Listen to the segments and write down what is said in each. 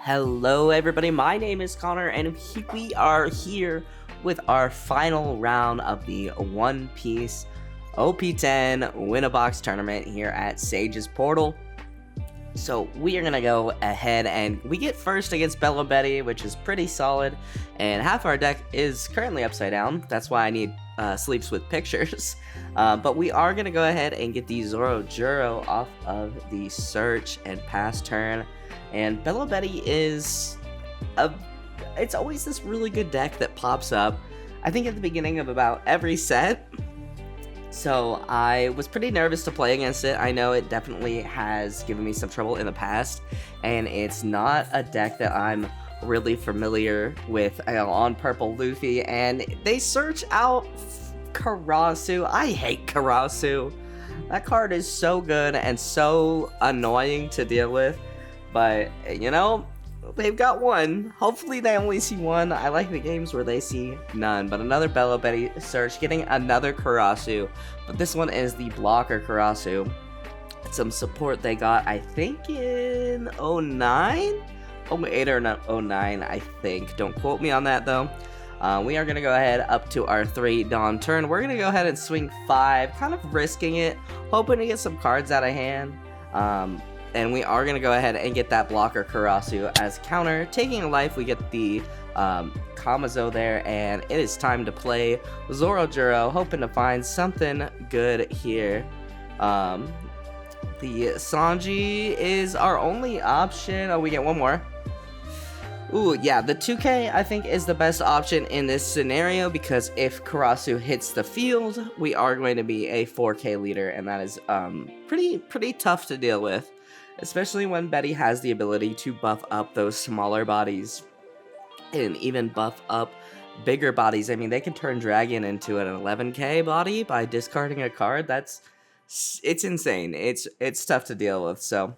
Hello everybody, my name is Connor and we are here with our final round of the One Piece OP10 Win-A-Box tournament here at Sage's Portal. So we are going to go ahead and we get first against Belo Betty, which is pretty solid, and half our deck is currently upside down. That's why I need sleeves with pictures. But we are going to go ahead and get the Zoro Juro off of the search and pass turn. And Belo Betty is it's always this really good deck that pops up, I think at the beginning of about every set. So I was pretty nervous to play against it. I know it definitely has given me some trouble in the past, and it's not a deck that I'm really familiar with on Purple Luffy, and they search out Karasu. I hate Karasu. That card is so good and so annoying to deal with, but you know, they've got one. Hopefully they only see one. I like the games where they see none. But another Belo Betty search, getting another Karasu. But this one is the blocker Karasu. Some support they got, I think, in 09? 08 or 09, I think. Don't quote me on that, though. We are going to go ahead up to our 3 Dawn turn. We're going to go ahead and swing 5, kind of risking it, hoping to get some cards out of hand. And we are going to go ahead and get that blocker Karasu as counter. Taking a life, we get the Kamazo there, and it is time to play Zoro Juro, hoping to find something good here. The Sanji is our only option. Oh, we get one more. Ooh, yeah, the 2K I think is the best option in this scenario, because if Karasu hits the field, we are going to be a 4K leader, and that is pretty tough to deal with. Especially when Betty has the ability to buff up those smaller bodies and even buff up bigger bodies. I mean, they can turn Dragon into an 11k body by discarding a card. It's insane. It's tough to deal with. So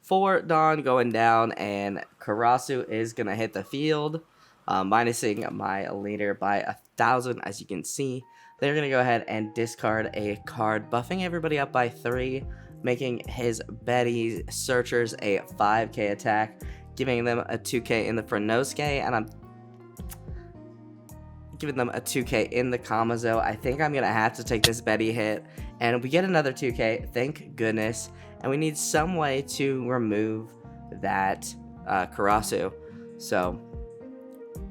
4 Dawn going down, and Karasu is going to hit the field, minusing my leader by 1,000, as you can see. They're going to go ahead and discard a card, buffing everybody up by 3. Making his Betty Searchers a 5k attack, giving them a 2k in the Frenosuke, and I'm giving them a 2k in the Kamazo. I think I'm gonna have to take this Betty hit, and we get another 2k, thank goodness. And we need some way to remove that Karasu. So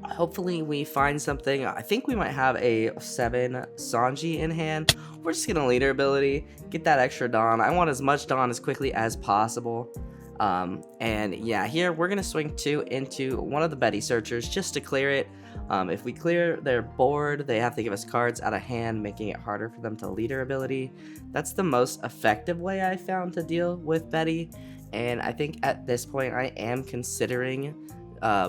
hopefully we find something. I think we might have a 7 Sanji in hand. We're just gonna leader ability, get that extra Dawn. I want as much Dawn as quickly as possible. And yeah, here we're gonna swing 2 into one of the Betty Searchers just to clear it. If we clear their board, they have to give us cards out of hand, making it harder for them to leader ability. That's the most effective way I found to deal with Betty, and I think at this point I am considering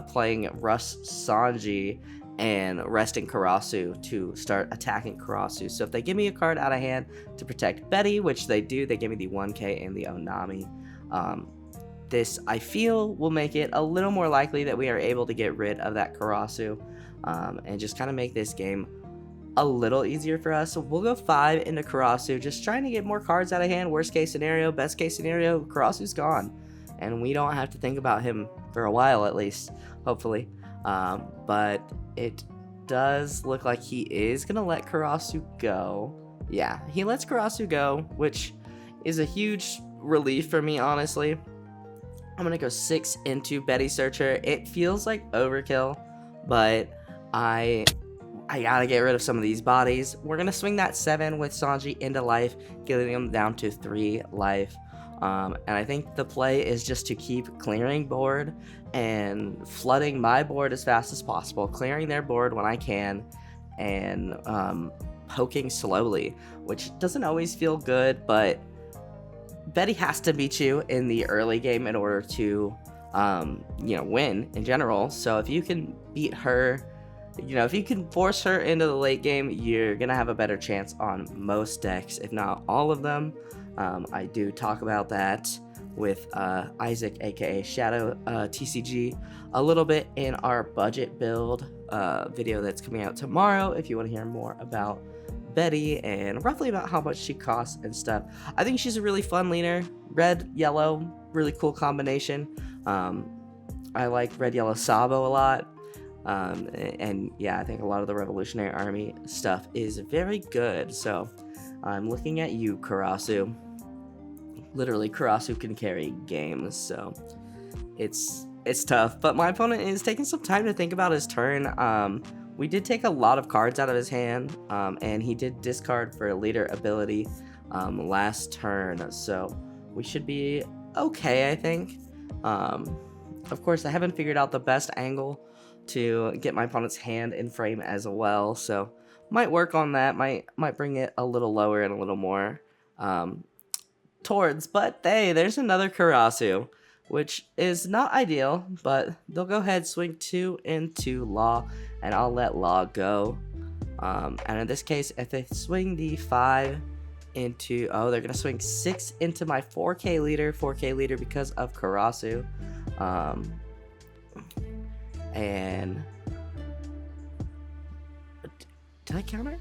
playing Russ Sanji and resting Karasu to start attacking Karasu. So if they give me a card out of hand to protect Betty, which they do, they give me the 1k and the Onami. This, I feel, will make it a little more likely that we are able to get rid of that Karasu, and just kind of make this game a little easier for us. So we'll go 5 into Karasu, just trying to get more cards out of hand. Worst case scenario, best case scenario, Karasu's gone, and we don't have to think about him for a while, at least, hopefully. But it does look like he is gonna let Karasu go. Yeah, he lets Karasu go, which is a huge relief for me, honestly. I'm gonna go 6 into Betty Searcher. It feels like overkill, but I gotta get rid of some of these bodies. We're gonna swing that 7 with Sanji into life, getting him down to 3 life. And I think the play is just to keep clearing board and flooding my board as fast as possible, clearing their board when I can, and poking slowly, which doesn't always feel good, but Betty has to beat you in the early game in order to win in general. So if you can beat her, if you can force her into the late game, you're gonna have a better chance on most decks, if not all of them. I do talk about that with Isaac, aka Shadow TCG, a little bit in our budget build video that's coming out tomorrow, if you want to hear more about Betty and roughly about how much she costs and stuff. I think she's a really fun leader. Red, yellow, really cool combination. I like Red Yellow Sabo a lot. And yeah, I think a lot of the Revolutionary Army stuff is very good. So I'm looking at you, Karasu. Literally, Karasu can carry games, so it's tough. But my opponent is taking some time to think about his turn. We did take a lot of cards out of his hand, and he did discard for a leader ability last turn, so we should be okay, I think. Of course, I haven't figured out the best angle to get my opponent's hand in frame as well, so might work on that. Might bring it a little lower and a little more towards. But hey, there's another Karasu, which is not ideal, but they'll go ahead, swing 2 into Law, and I'll let Law go. And in this case, if they swing the 5 into, oh, they're gonna swing 6 into my 4K leader because of Karasu. And did I counter?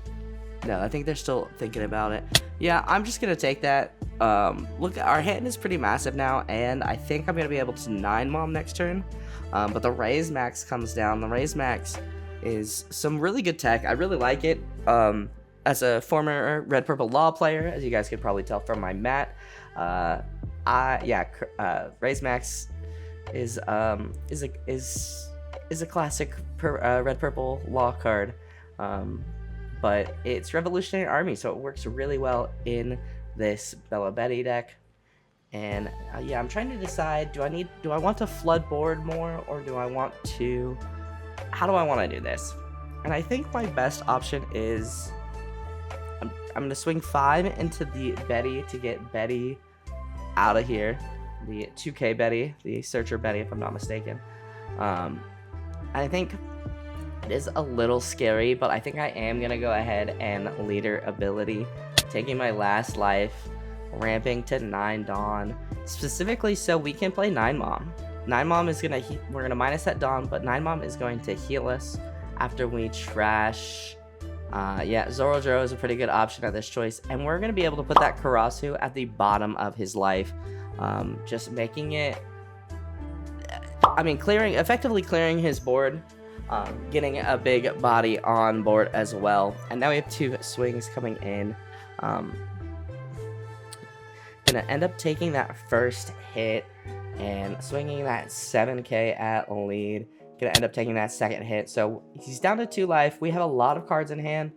No, I think they're still thinking about it. Yeah, I'm just gonna take that. Look, our hand is pretty massive now, and I think I'm gonna be able to 9-mom next turn. But the Raise Max comes down. The Raise Max is some really good tech. I really like it. As a former Red Purple Law player, as you guys could probably tell from my mat, Raise Max is a classic Red Purple Law card. But it's Revolutionary Army, so it works really well in this Belo Betty deck. And yeah, I'm trying to decide, do I want to flood board more, or do I want to, how do I want to do this? And I think my best option is, I'm going to swing 5 into the Betty to get Betty out of here. The 2K Betty, the Searcher Betty, if I'm not mistaken. I think it is a little scary, but I think I am going to go ahead and leader ability, taking my last life, ramping to 9 Dawn, specifically so we can play 9-mom. 9-mom is going to, we're going to minus that Dawn, but 9-mom is going to heal us after we trash. Yeah, Zorojuro is a pretty good option at this choice, and we're going to be able to put that Karasu at the bottom of his life, just making it, I mean, effectively clearing his board. Getting a big body on board as well. And now we have 2 swings coming in. Gonna end up taking that first hit and swinging that 7K at lead. Gonna end up taking that second hit. So he's down to 2 life. We have a lot of cards in hand.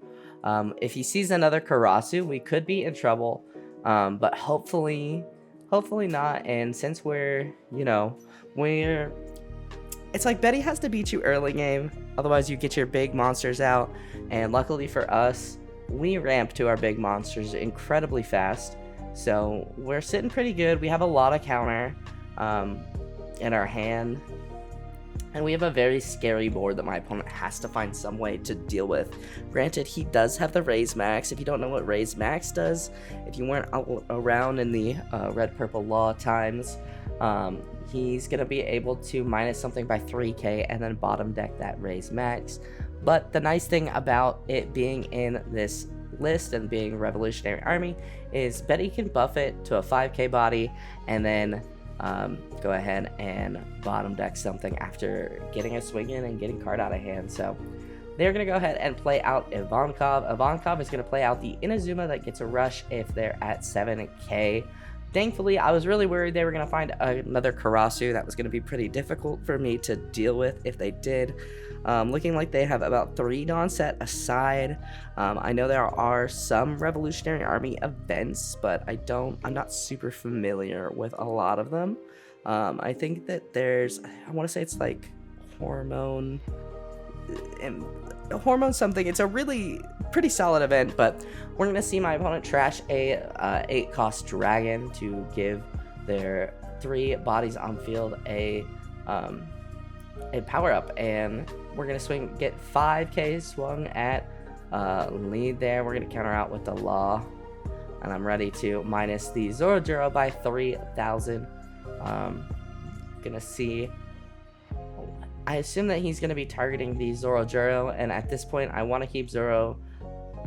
If he sees another Karasu, we could be in trouble. But hopefully not. And since it's like Betty has to beat you early game, otherwise you get your big monsters out, and luckily for us, we ramp to our big monsters incredibly fast, so we're sitting pretty good. We have a lot of counter in our hand, and we have a very scary board that my opponent has to find some way to deal with. Granted, he does have the Raise Max. If you don't know what Raise Max does, if you weren't around in the Red Purple Law times, he's going to be able to minus something by 3K and then bottom deck that Raise Max. But the nice thing about it being in this list and being Revolutionary Army is Betty can buff it to a 5K body and then go ahead and bottom deck something after getting a swing in and getting card out of hand. So they're going to go ahead and play out Ivankov. Ivankov is going to play out the Inazuma that gets a rush if they're at 7K. Thankfully, I was really worried they were going to find another Karasu. That was going to be pretty difficult for me to deal with if they did. Looking like they have about 3 Dawn set aside. I know there are some Revolutionary Army events, but I'm not super familiar with a lot of them. I think that I want to say it's like Hormone something. It's a really pretty solid event, but we're going to see my opponent trash a 8-cost dragon to give their 3 bodies on field a power up, and we're going to get 5K swung at lead there. We're going to counter out with the Law, and I'm ready to minus the Zorojuro by 3,000. Gonna see, I assume that he's going to be targeting the Zorojuro, and at this point I want to keep Zoro.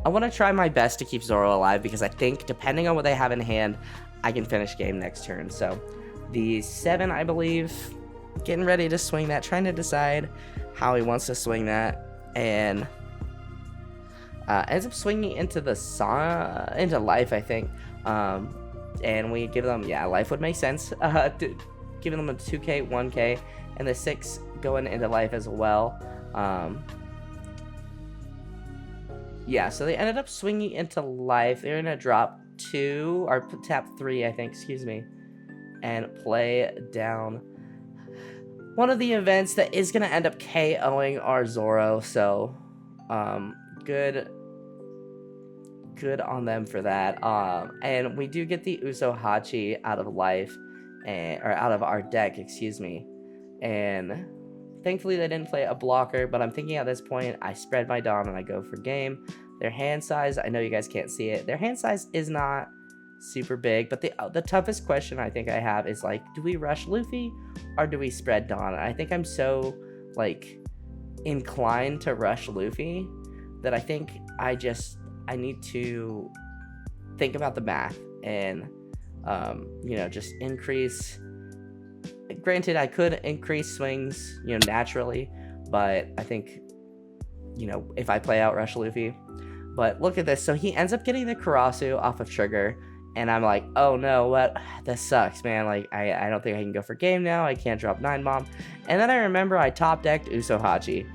I want to try my best to keep Zoro alive, because I think depending on what they have in hand, I can finish game next turn. So the 7, I believe, getting ready to swing that, trying to decide how he wants to swing that, and ends up swinging into the into life, I think. And we give them, yeah, life would make sense. Giving them a 2k, 1k, and the 6 going into life as well. Yeah, so they ended up swinging into life. They're gonna drop 2 or tap 3, I think, excuse me, and play down one of the events that is gonna end up KOing our Zoro. So good on them for that. And we do get the Usohachi out of life, or out of our deck, excuse me. And thankfully they didn't play a blocker, but I'm thinking at this point I spread my Dawn and I go for game. Their hand size, I know you guys can't see it, their hand size is not super big, but the toughest question I think I have is like, do we rush Luffy or do we spread Dawn? And I think I'm so like inclined to rush Luffy that I think I need to think about the math and you know, just increase. Granted, I could increase swings, you know, naturally, but I think, you know, if I play out rush Luffy. But look at this. So he ends up getting the Karasu off of trigger, and I'm like, oh no, what? This sucks, man. Like, I don't think I can go for game now. I can't drop 9 bomb. And then I remember I top decked Usohachi.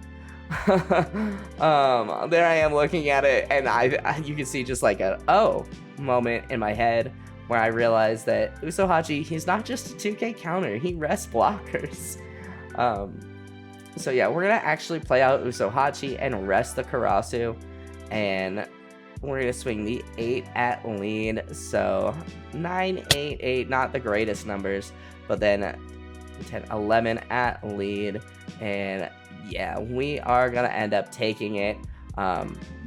There I am looking at it, and you can see just like a oh moment in my head where I realized that Usohachi, he's not just a 2k counter, he rests blockers. So yeah, we're gonna actually play out Usohachi and rest the Karasu, and we're gonna swing the 8 at lead. So 9, 8, 8, not the greatest numbers, but then 10, 11 at lead, and yeah, we are gonna end up taking it.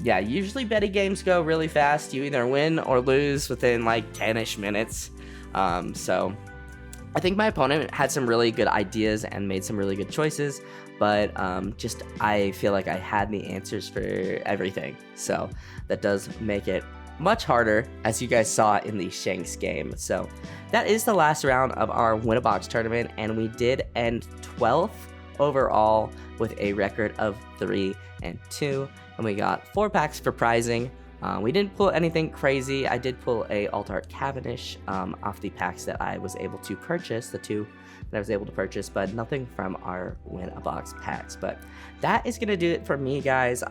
Yeah, usually Betty games go really fast. You either win or lose within like 10-ish minutes. So I think my opponent had some really good ideas and made some really good choices, but just I feel like I had the answers for everything. So that does make it much harder, as you guys saw in the Shanks game. So that is the last round of our Win-A-Box tournament, and we did end 12th overall with a record of 3-2, and we got 4 packs for prizing. We didn't pull anything crazy. I did pull a Alt-Art Cavendish off the packs that I was able to purchase, the 2 that I was able to purchase, but nothing from our Win-A-Box packs. But that is going to do it for me, guys.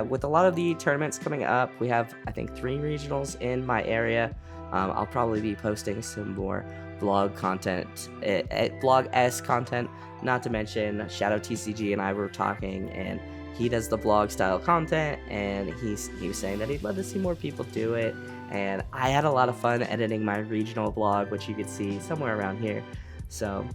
With a lot of the tournaments coming up, we have, I think, 3 regionals in my area. I'll probably be posting some more vlog content, vlog-esque content, not to mention Shadow TCG and I were talking, and he does the vlog style content, and he was saying that he'd love to see more people do it, and I had a lot of fun editing my regional vlog, which you could see somewhere around here. So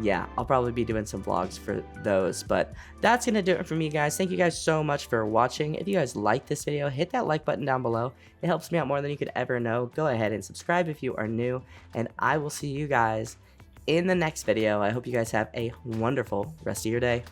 yeah, I'll probably be doing some vlogs for those, but that's gonna do it for me, guys. Thank you guys so much for watching. If you guys like this video, hit that like button down below. It helps me out more than you could ever know. Go ahead and subscribe if you are new, and I will see you guys in the next video. I hope you guys have a wonderful rest of your day.